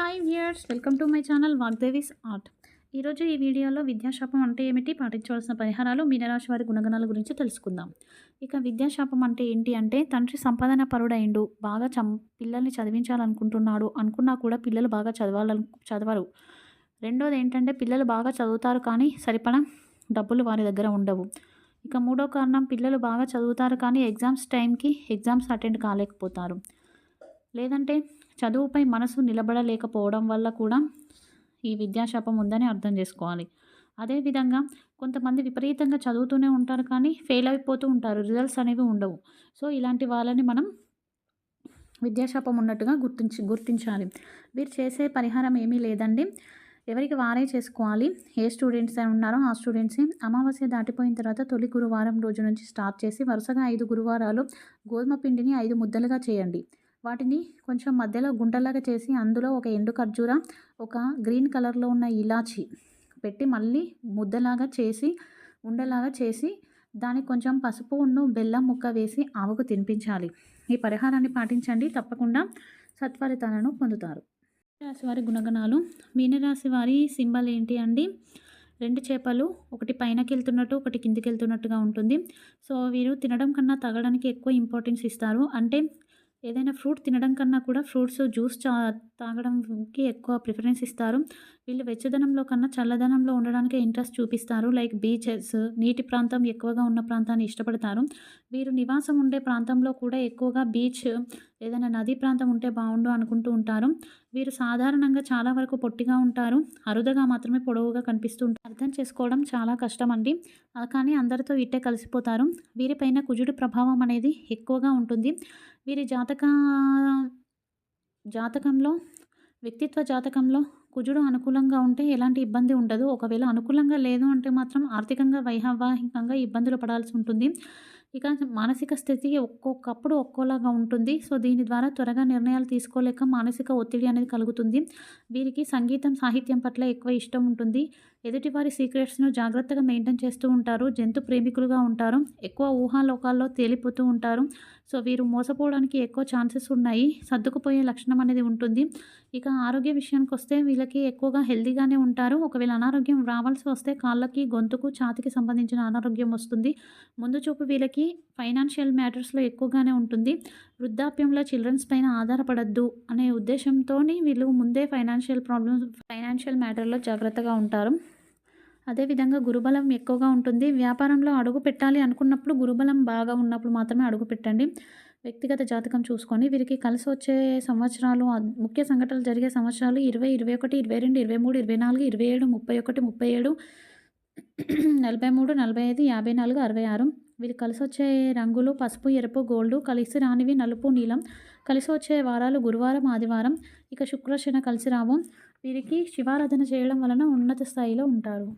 Hi viewers, welcome to my channel Vagdevi's art. ఈరోజు ఈ వీడియోలో విద్యాశాపం అంటే ఏమిటి, పాటించవలసిన పరిహారాలు, మీనరాశి వారి గుణగణాల గురించి తెలుసుకుందాం. ఇక విద్యాశాపం అంటే ఏంటి అంటే, తండ్రి సంపాదన పరుడైండు, బాగా పిల్లల్ని చదివించాలనుకుంటున్నాడు, అనుకున్నా కూడా పిల్లలు బాగా చదవరు. రెండోది ఏంటంటే, పిల్లలు బాగా చదువుతారు కానీ సరిపడా డబ్బులు వారి దగ్గర ఉండవు. ఇక మూడో కారణం, పిల్లలు బాగా చదువుతారు కానీ ఎగ్జామ్స్ టైంకి ఎగ్జామ్స్ అటెండ్ కాలేకపోతారు. లేదంటే చదువుపై మనసు నిలబడలేకపోవడం వల్ల కూడా ఈ విద్యాశాపం ఉందని అర్థం చేసుకోవాలి. అదేవిధంగా కొంతమంది విపరీతంగా చదువుతూనే ఉంటారు కానీ ఫెయిల్ అయిపోతూ ఉంటారు, రిజల్ట్స్ అనేవి ఉండవు. సో ఇలాంటి వాళ్ళని మనం విద్యాశాపం ఉన్నట్టుగా గుర్తించాలి. వీరు చేసే పరిహారం ఏమీ లేదండి, ఎవరికి వారే చేసుకోవాలి. ఏ స్టూడెంట్స్ ఉన్నారో ఆ స్టూడెంట్స్ అమావాస్య దాటిపోయిన తర్వాత తొలి గురువారం రోజు నుంచి స్టార్ట్ చేసి వరుసగా 5 గురువారాలు గోధుమ పిండిని 5 ముద్దలుగా చేయండి. వాటిని కొంచెం మధ్యలో గుంటలాగా చేసి అందులో ఒక ఎండు ఖర్జూర, ఒక గ్రీన్ కలర్లో ఉన్న ఇలాచి పెట్టి మళ్ళీ ముద్దలాగా చేసి ఉండలాగా చేసి దానికి కొంచెం పసుపు బెల్లం ముక్క వేసి ఆవుకు తినిపించాలి. ఈ పరిహారాన్ని పాటించండి, తప్పకుండా సత్ఫలితాలను పొందుతారు. రాశి వారి గుణగణాలు. మీనరాశి వారి సింబల్ ఏంటి అండి, 2 చేపలు, ఒకటి పైనకి వెళ్తున్నట్టు ఒకటి కిందికి వెళ్తున్నట్టుగా ఉంటుంది. సో వీరు తినడం కన్నా తాగడానికి ఎక్కువ ఇంపార్టెన్స్ ఇస్తారు. అంటే ఏదైనా ఫ్రూట్ తినడం కన్నా కూడా ఫ్రూట్స్ జ్యూస్ తాగడంకి ఎక్కువ ప్రిఫరెన్స్ ఇస్తారు. వీళ్ళు వెచ్చదనంలో కన్నా చల్లదనంలో ఉండడానికే ఇంట్రెస్ట్ చూపిస్తారు. లైక్ బీచెస్, నీటి ప్రాంతం ఎక్కువగా ఉన్న ప్రాంతాన్ని ఇష్టపడతారు. వీరు నివాసం ఉండే ప్రాంతంలో కూడా ఎక్కువగా బీచ్, ఏదైనా నదీ ప్రాంతం ఉంటే బాగుండు అనుకుంటూ ఉంటారు. వీరు సాధారణంగా చాలా వరకు పొట్టిగా ఉంటారు, అరుదుగా మాత్రమే పొడవుగా కనిపిస్తూ ఉంటారు. అర్థం చేసుకోవడం చాలా కష్టం అండి, కానీ అందరితో ఇట్టే కలిసిపోతారు. వీరిపైన కుజుడి ప్రభావం అనేది ఎక్కువగా ఉంటుంది. వీరి జాతకంలో వ్యక్తిత్వ జాతకంలో కుజుడు అనుకూలంగా ఉంటే ఎలాంటి ఇబ్బంది ఉండదు. ఒకవేళ అనుకూలంగా లేదు అంటే మాత్రం ఆర్థికంగా వైవాహికంగా ఇబ్బందులు పడాల్సి ఉంటుంది. ఇక మానసిక స్థితి ఒక్కొక్కప్పుడు ఒక్కోలాగా ఉంటుంది. సో దీని ద్వారా త్వరగా నిర్ణయాలు తీసుకోలేక మానసిక ఒత్తిడి అనేది కలుగుతుంది. వీరికి సంగీతం, సాహిత్యం పట్ల ఎక్కువ ఇష్టం ఉంటుంది. ఎదుటివారి సీక్రెట్స్ను జాగ్రత్తగా మెయింటైన్ చేస్తూ ఉంటారు. జంతు ప్రేమికులుగా ఉంటారు. ఎక్కువ ఊహాలోకాల్లో తేలిపోతూ ఉంటారు. సో వీరు మోసపోవడానికి ఎక్కువ ఛాన్సెస్ ఉన్నాయి. సర్దుకుపోయే లక్షణం అనేది ఉంటుంది. ఇక ఆరోగ్య విషయానికి వస్తే వీళ్ళకి ఎక్కువగా హెల్తీగానే ఉంటారు. ఒకవేళ అనారోగ్యం రావాల్సి వస్తే కాళ్ళకి, గొంతుకు, ఛాతికి సంబంధించిన అనారోగ్యం వస్తుంది. ముందు చూపు వీళ్ళకి ఫైనాన్షియల్ మ్యాటర్స్లో ఎక్కువగానే ఉంటుంది. వృద్ధాప్యంలో చిల్డ్రన్స్ పైన ఆధారపడద్దు అనే ఉద్దేశంతో వీళ్ళు ముందే ఫైనాన్షియల్ మ్యాటర్లో జాగ్రత్తగా ఉంటారు. అదేవిధంగా గురుబలం ఎక్కువగా ఉంటుంది. వ్యాపారంలో అడుగు పెట్టాలి అనుకున్నప్పుడు గురుబలం బాగా ఉన్నప్పుడు మాత్రమే అడుగు పెట్టండి. వ్యక్తిగత జాతకం చూసుకొని వీరికి కలిసి వచ్చే సంవత్సరాలు, ముఖ్య సంఘటనలు జరిగే సంవత్సరాలు 20, 21, 22, 23, 24, 27, 31, 37, 43, 45, 54, 66. వీరికి కలిసి వచ్చే రంగులు పసుపు, ఎరుపు, గోల్డ్. కలిసి రానివి నలుపు, నీలం. కలిసి వచ్చే వారాలు గురువారం, ఆదివారం. ఇక శుక్ర, శని కలిసి రావు. వీరికి శివారాధన చేయడం వలన ఉన్నత స్థాయిలో ఉంటారు.